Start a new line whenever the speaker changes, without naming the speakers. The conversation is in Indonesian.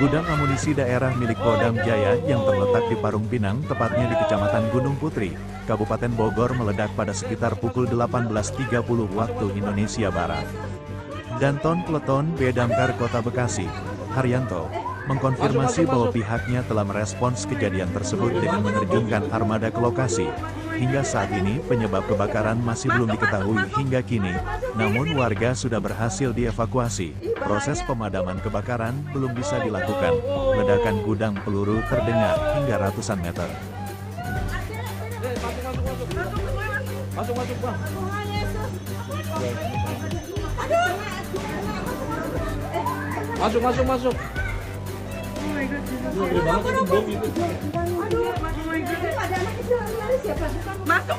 Gudang amunisi daerah milik Kodam Jaya yang terletak di Parung Pinang, tepatnya di Kecamatan Gunung Putri, Kabupaten Bogor meledak pada sekitar pukul 18.30 waktu Indonesia Barat. Danton Peleton B Damkar Kota Bekasi, Haryanto, mengkonfirmasi bahwa pihaknya telah merespons kejadian tersebut dengan menerjunkan armada ke lokasi. Hingga saat ini penyebab kebakaran masih belum diketahui hingga kini, namun warga sudah berhasil dievakuasi. Proses pemadaman kebakaran belum bisa dilakukan. Ledakan gudang peluru terdengar hingga ratusan meter.
Masuk, Bang. Masuk.
Oh my god,
Gede banget itu bom itu.
Aduh, oh my god. Ada anak kecil lari siapa? Masuk.